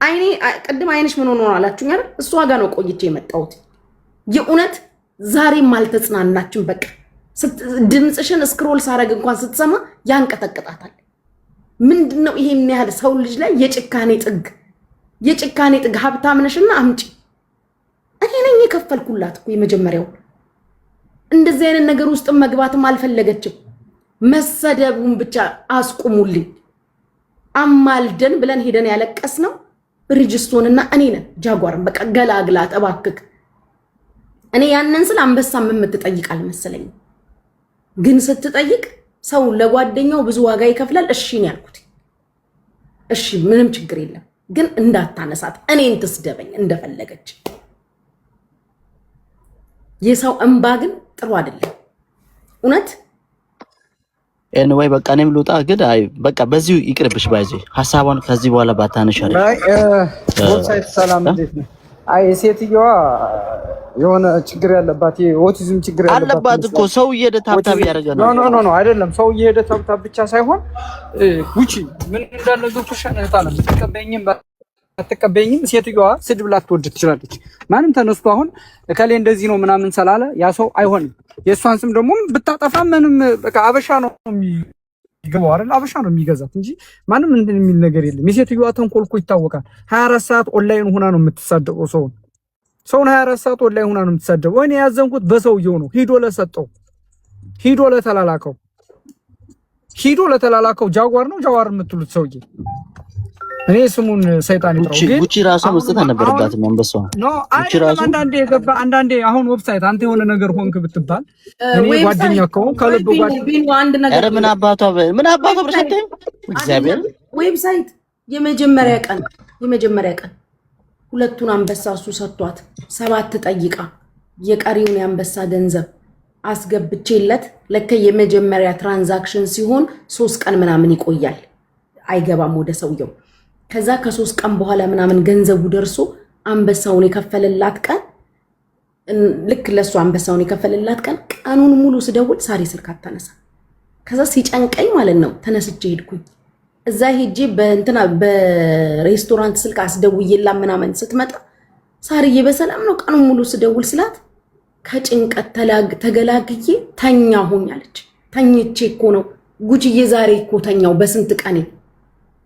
አይኔ ቅድም አይንሽ ምን ሆኖ አላችሁኝ አይደል? እሷ ጋር ነው ቆይቼ የመጣሁት። የእውነት ዛሬም አልተጽናናችም። በቃ ድምጽሽን ስክሮል ሳረግ እንኳን ስትሰማ ያንቀጠቅጣታል። ምንድነው ይሄን ያህል ሰው ልጅ ላይ የጭካኔ ጥግ ሀብታም ነሽና አምጪ። እኔ ነኝ የከፈልኩላት እኮ የመጀመሪያው። እንደዚህ አይነት ነገር ውስጥ መግባትም አልፈለገችም። መሰደቡን ብቻ አስቁሙልኝ። አማልደን ብለን ሄደን ያለቀስነው ብሪጅስቶንና እኔ ነን። ጃጓርን በቃ ገላግላት እባክክ። እኔ ያንን ስለ አንበሳም የምትጠይቅ አልመሰለኝም። ግን ስትጠይቅ ሰው ለጓደኛው ብዙ ዋጋ ይከፍላል። እሺ ነው ያልኩት። እሺ ምንም ችግር የለም፣ ግን እንዳታነሳት። እኔን ትስደበኝ እንደፈለገች። የሰው እንባ ግን ጥሩ አይደለም እውነት። ኤንዌይ በቃ እኔም ልውጣ። ግን አይ በቃ በዚሁ ይቅርብሽ። ባይዚ ሐሳቧን ከዚህ በኋላ ባታነሻለሽ። ወልሳይት ሰላም እንዴት ነው? አይ ሴትዮዋ የሆነ ችግር ያለባት የኦቲዝም ችግር አለባት እኮ። ሰው እየሄደ ታብታብ ያደረገ ነው። ኖ አይደለም። ሰው እየሄደ ታብታብ ብቻ ሳይሆን ጉቺ ምን እንዳለ ገብቶሽ ነው። አትቀበይኝም። ሴትዮዋ ስድብ ላትወድ ትችላለች። ማንም ተነስቶ አሁን እከሌ እንደዚህ ነው ምናምን ስላለ ያ ሰው አይሆንም። የእሷን ስም ደግሞ ብታጠፋ ምንም በቃ አበሻ ነው የሚገባው አይደል? አበሻ ነው የሚገዛት እንጂ ማንም እንትን የሚል ነገር የለም። የሴትዮዋ ተንኮል እኮ ይታወቃል። 24 ሰዓት ኦንላይን ሆና ነው የምትሳደበው። ሰውን 24 ሰዓት ኦንላይን ሆና ነው የምትሳደበው። እኔ ያዘንኩት በሰውየው ነው። ሂዶ ለተላላከው ጃጓር ነው ጃዋር የምትሉት ሰውዬ እኔ ስሙን ሰይጣን ይጥራው። ግን ጉቺ ራሷ መስጠት አልነበረባትም። አንበሳው ጉቺ ራሷ አንዳንዴ አሁን ዌብሳይት አንተ የሆነ ነገር ሆንክ ብትባል እኔ ጓደኛ ከሆነ ከልብ ጓደኛ አንድ ነገር ምን አባቷ ብርሰተ እግዚአብሔር ዌብሳይት የመጀመሪያ ቀን ሁለቱን አንበሳ እሱ ሰጥቷት 7 ጠይቃ የቀሪውን የአንበሳ ገንዘብ አስገብቼለት ለከ የመጀመሪያ ትራንዛክሽን ሲሆን 3 ቀን ምናምን ይቆያል፣ አይገባም ወደ ሰውየው። ከዛ ከ3 ቀን በኋላ ምናምን ገንዘቡ ደርሶ አንበሳውን የከፈለላት ቀን ልክ ለሱ አንበሳውን የከፈለላት ቀኑን ሙሉ ስደውል ሳሪ ስልክ አታነሳ። ከዛ ሲጨንቀኝ ማለት ነው ተነስቼ ሄድኩኝ። እዛ ሄጄ በሬስቶራንት ስልክ አስደውዬላ ምናምን ስትመጣ ሳርዬ በሰላም ነው ቀኑን ሙሉ ስደውል ስላት ከጭንቀት ተገላግዬ ተኛሁኝ አለች። ተኝቼ እኮ ነው ጉቺዬ ዛሬ እኮ ተኛው በስንት ቀኔ።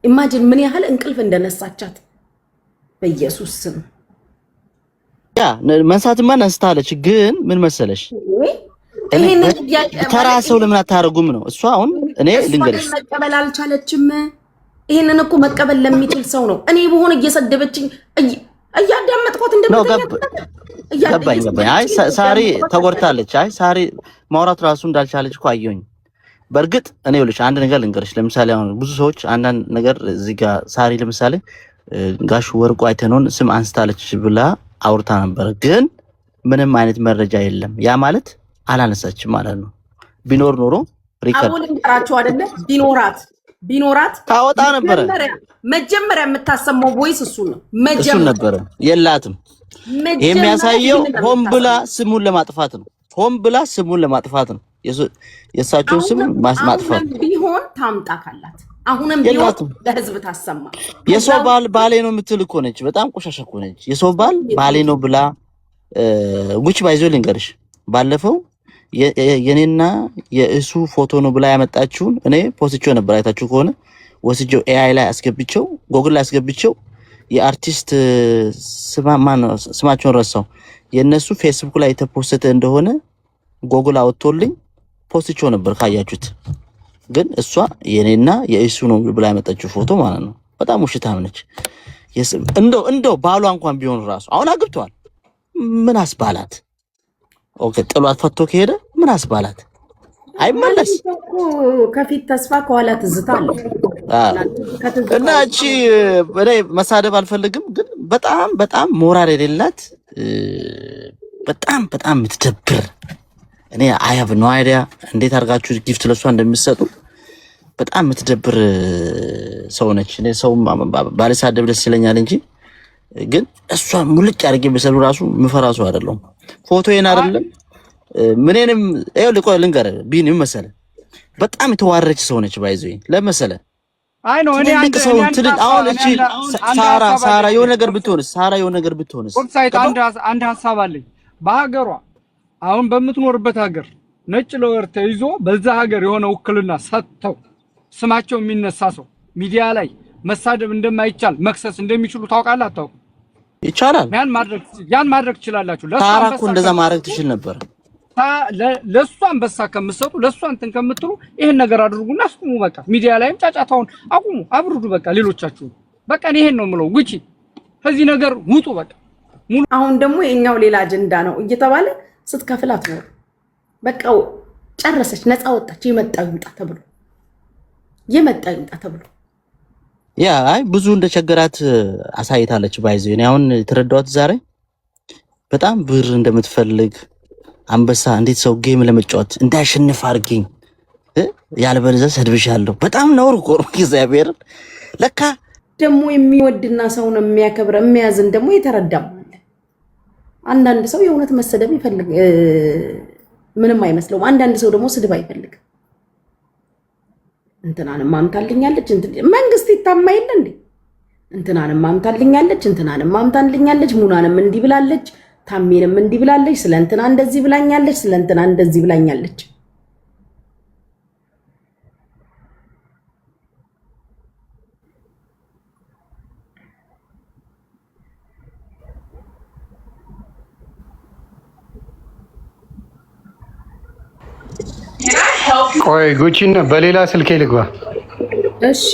ኢማጂን ምን ያህል እንቅልፍ እንደነሳቻት በኢየሱስ ስም። ያ መንሳትማ ነስታለች። ግን ምን መሰለሽ ተራ ሰው ለምን አታረጉም ነው እሷ። አሁን እኔ ልንገርሽ መቀበል አልቻለችም። ይሄንን እኮ መቀበል ለሚችል ሰው ነው። እኔ በሆነ እየሰደበችኝ እያዳመጥኳት ገባኝ። አይ ሳሪ ተጎድታለች። አይ ሳሪ ማውራት ራሱ እንዳልቻለች እኮ አየሁኝ። በእርግጥ እኔ ልሽ አንድ ነገር ልንገርሽ። ለምሳሌ አሁን ብዙ ሰዎች አንዳንድ ነገር እዚህ ጋር ሳሪ ለምሳሌ ጋሽ ወርቁ አይተነውን ስም አንስታለች ብላ አውርታ ነበር። ግን ምንም አይነት መረጃ የለም። ያ ማለት አላነሳችም ማለት ነው። ቢኖር ኖሮ ሪከርድ አቦልንቀራቸው አይደለ? ቢኖራት ታወጣ ነበር። መጀመሪያ የምታሰማው ቮይስ እሱ ነው። እሱ ነበር። የላትም። የሚያሳየው ሆን ብላ ስሙን ለማጥፋት ነው። የእሳቸውን ስም ማጥፋት ቢሆን ታምጣ ካላት አሁንም ቢሆን ለህዝብ ታሰማ። የሰው ባሌ ነው የምትል እኮ ነች። በጣም ቆሻሻ እኮ ነች። የሰው ባሌ ነው ብላ ጉቺ ባይዞ ልንገርሽ፣ ባለፈው የኔና የእሱ ፎቶ ነው ብላ ያመጣችውን እኔ ፖስቼው ነበር። አይታችሁ ከሆነ ወስጄው ኤአይ ላይ አስገብቼው ጎግል ላይ አስገብቼው የአርቲስት ስማቸውን ረሳው የነሱ ፌስቡክ ላይ የተፖስተ እንደሆነ ጎግል አውጥቶልኝ ፖስቼው ነበር ካያችሁት። ግን እሷ የኔና የእሱ ነው ብላ ያመጣችው ፎቶ ማለት ነው። በጣም ውሽታም ነች። እንደው ባሏ እንኳን ቢሆን ራሱ አሁን አግብቷል። ምን አስባላት? ኦኬ ጥሏት ፈቶ ከሄደ ምን አስባላት? አይመለስ። ከፊት ተስፋ ከኋላ ትዝታ አለ እና እቺ እኔ መሳደብ አልፈልግም፣ ግን በጣም ሞራል የሌላት በጣም የምትደብር እኔ አይ ሃቭ ኖ አይዲያ እንዴት አድርጋችሁ ጊፍት ለሷ እንደምትሰጡ በጣም የምትደብር ሰው ነች። እኔ ሰው ባለሳደብ ደስ ይለኛል እንጂ ግን እሷ ሙልጭ አድርጌ በሰሉ ራሱ ምፈራሱ አይደለም። ፎቶዬን አይደለም ምንንም ልንገር ቢኒ መሰለ በጣም የተዋረች ሰው ነች። ባይዘይ ለመሰለ አይ ነው እኔ አንድ ሰው አሁን እቺ ሳራ የሆነ ነገር ብትሆንስ ኦፍሳይት አንድ ሐሳብ አለኝ። በሀገሯ አሁን በምትኖርበት ሀገር ነጭ ለወር ተይዞ በዛ ሀገር የሆነ ውክልና ሰጥተው ስማቸው የሚነሳ ሰው ሚዲያ ላይ መሳደብ እንደማይቻል መክሰስ እንደሚችሉ ታውቃለህ? አታውቅም? ይቻላል። ያን ማድረግ ትችላላችሁ። ሳራ እኮ እንደዛ ማድረግ ትችል ነበር። ለሷ አንበሳ ከምትሰጡ ለሷ እንትን ከምትሉ ይሄን ነገር አድርጉና አስቁሙ። በቃ ሚዲያ ላይም ጫጫታውን አቁሙ፣ አብርዱ። በቃ ሌሎቻችሁ በቃ ይሄን ነው የምለው። ውጪ ከዚህ ነገር ውጡ። በቃ አሁን ደግሞ የኛው ሌላ አጀንዳ ነው እየተባለ ስትከፍላት ነው በቃ ጨረሰች፣ ነፃ ወጣች። የመጣው ይምጣ ተብሎ ያ አይ ብዙ እንደቸገራት አሳይታለች። ባይዘው እኔ አሁን የተረዳሁት ዛሬ በጣም ብር እንደምትፈልግ አንበሳ እንዴት ሰው ጌም ለመጫወት እንዳሸንፍ አድርገኝ ያለበለዚያ ሰድብሻለሁ። በጣም ነውር እኮ ነው። እግዚአብሔር ለካ ደግሞ የሚወድና ሰውን የሚያከብር የሚያዝን ደግሞ የተረዳም አለ። አንዳንድ ሰው የእውነት መሰደብ ይፈልግ ምንም አይመስለውም። አንዳንድ ሰው ደግሞ ስድብ አይፈልግም። እንትናንም ማምታልኛለች መንግስት ይታማ የለ እንዴ? እንትናንም ማምታልኛለች ሙናንም እንዲህ ብላለች፣ ታሜንም እንዲህ ብላለች፣ ስለ እንትና እንደዚህ ብላኛለች፣ ስለ እንትና እንደዚህ ብላኛለች። ቆይ ጉቺን በሌላ ስልኬ ልግባ። እሺ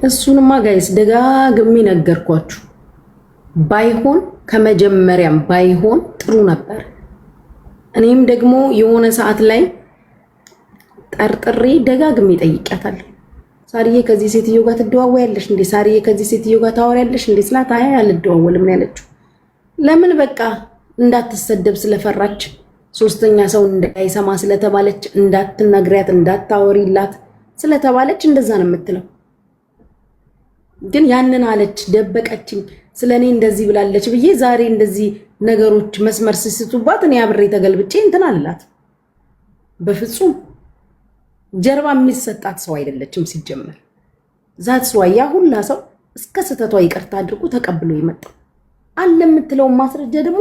እሱንማ ጋይስ ደጋግሜ ነገርኳችሁ። ባይሆን ከመጀመሪያም ባይሆን ጥሩ ነበር። እኔም ደግሞ የሆነ ሰዓት ላይ ጠርጥሬ ደጋግሜ ጠይቄያታለሁ። ሳርዬ ከዚህ ሴትዮ ጋር ትደዋወያለሽ እንዴ? ሳርዬ ከዚህ ሴትዮ ጋር ታወሪያለሽ እንዴ ስላት አይ አልደዋወልም ነው ያለችው። ለምን በቃ እንዳትሰደብ ስለፈራች፣ ሶስተኛ ሰው እንዳይሰማ ስለተባለች፣ እንዳትነግሪያት እንዳታወሪላት ስለተባለች እንደዛ ነው የምትለው። ግን ያንን አለች ደበቀችኝ፣ ስለኔ እንደዚህ ብላለች ብዬ ዛሬ እንደዚህ ነገሮች መስመር ሲስቱባት እኔ አብሬ ተገልብጬ እንትን አልላት። በፍጹም ጀርባ የሚሰጣት ሰው አይደለችም ሲጀመር። ዛት ስዋያ ሁላ ሰው እስከ ስተቷ ይቅርታ አድርጎ ተቀብሎ ይመጣል አለ የምትለውን ማስረጃ ደግሞ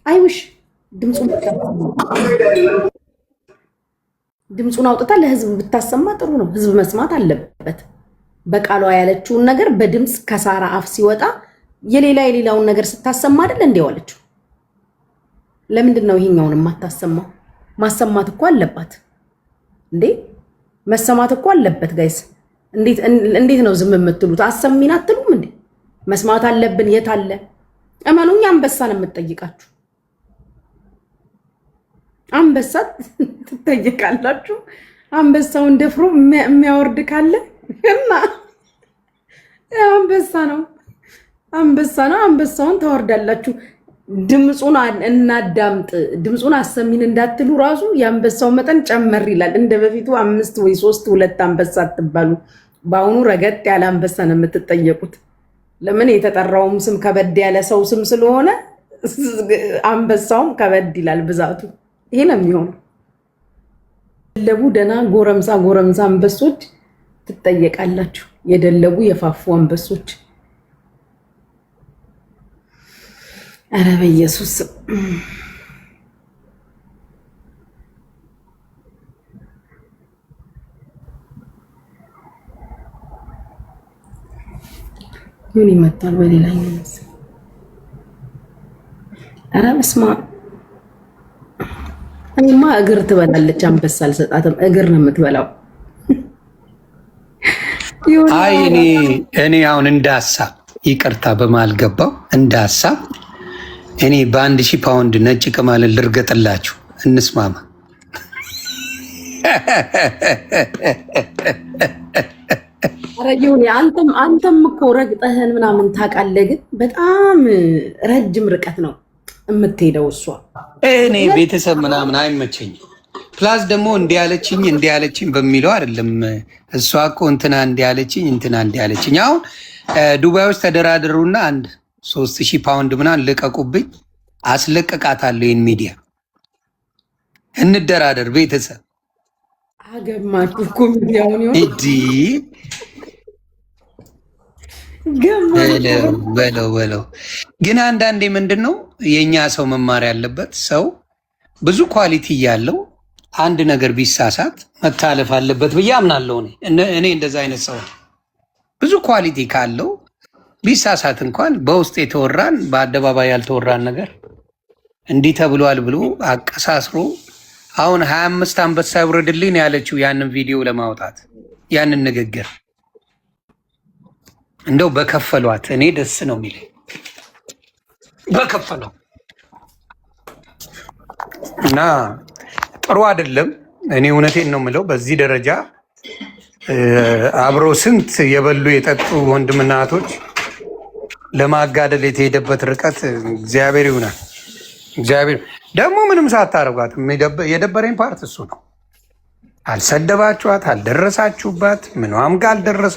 አይውሽ ድምፁን አውጥታ ለህዝብ ብታሰማ ጥሩ ነው። ህዝብ መስማት አለበት። በቃሏ ያለችውን ነገር በድምፅ ከሳራ አፍ ሲወጣ የሌላውን ነገር ስታሰማ አይደል እንዴ ዋለችው? ለምንድን ነው ይሄኛውን የማታሰማው? ማሰማት እኮ አለባት እንዴ! መሰማት እኮ አለበት ጋይስ። እንዴት ነው ዝም የምትሉት? አሰሚን አትሉም እንዴ? መስማት አለብን። የት አለ? እመኑኝ አንበሳ ነው የምትጠይቃችሁ። አንበሳ ትጠይቃላችሁ። አንበሳውን ደፍሮ የሚያወርድ ካለ እና አንበሳ ነው። አንበሳውን ታወርዳላችሁ። ድምፁን እናዳምጥ፣ ድምፁን አሰሚን እንዳትሉ ራሱ የአንበሳው መጠን ጨመር ይላል። እንደ በፊቱ 5 ወይ 3 2 አንበሳ አትባሉ። በአሁኑ ረገጥ ያለ አንበሳ ነው የምትጠየቁት። ለምን? የተጠራውም ስም ከበድ ያለ ሰው ስም ስለሆነ አንበሳውም ከበድ ይላል ብዛቱ። ይሄ ነው የሚሆነው። የደለቡ ደና ጎረምሳ አንበሶች ትጠየቃላችሁ። የደለቡ የፋፉ አንበሶች። ኧረ በኢየሱስ ምን ይመጣል በሌላኛው መሰለኝ። ኧረ በስመ አብ። እኔማ እግር ትበላለች። አንበሳ አልሰጣትም፣ እግር ነው የምትበላው። አይ እኔ አሁን እንደ ሀሳብ ይቅርታ በማል ገባው። እንደ ሀሳብ እኔ በ1000 ፓውንድ ነጭ ቅማልን ልርገጥላችሁ፣ እንስማማ። አረጋው አንተም እኮ ረግጠህን ምናምን ታውቃለህ፣ ግን በጣም ረጅም ርቀት ነው የምትሄደው እሷ። እኔ ቤተሰብ ምናምን አይመቸኝም። ፕላስ ደግሞ እንዲያለችኝ በሚለው አይደለም። እሷ እኮ እንትና እንዲያለችኝ። አሁን ዱባዮች ተደራደሩና አንድ 3000 ፓውንድ ምናምን ልቀቁብኝ፣ አስለቀቃታለሁ። ይህን ሚዲያ እንደራደር ቤተሰብ አገማችሁ እኮ ሚዲያውን ይሁን እዲ በለው ግን አንዳንዴ ምንድነው የኛ ሰው መማር ያለበት ሰው ብዙ ኳሊቲ ያለው አንድ ነገር ቢሳሳት መታለፍ አለበት ብዬ አምናለሁ። እኔ እንደዛ አይነት ሰው ብዙ ኳሊቲ ካለው ቢሳሳት እንኳን በውስጥ የተወራን በአደባባይ ያልተወራን ነገር እንዲህ ተብሏል ብሎ አቀሳስሮ አሁን 25 አንበሳ ይውረድልኝ ያለችው ያንን ቪዲዮ ለማውጣት ያንን ንግግር እንደው በከፈሏት እኔ ደስ ነው የሚለኝ በከፈለው እና ጥሩ አይደለም። እኔ እውነቴን ነው የምለው በዚህ ደረጃ አብሮ ስንት የበሉ የጠጡ ወንድምና እህቶች ለማጋደል የተሄደበት ርቀት እግዚአብሔር ይሁናል። እግዚአብሔር ደግሞ ምንም ሳታረጓት የደበረኝ ፓርት እሱ ነው። አልሰደባችኋት፣ አልደረሳችሁባት፣ ምኗም ጋር አልደረሳ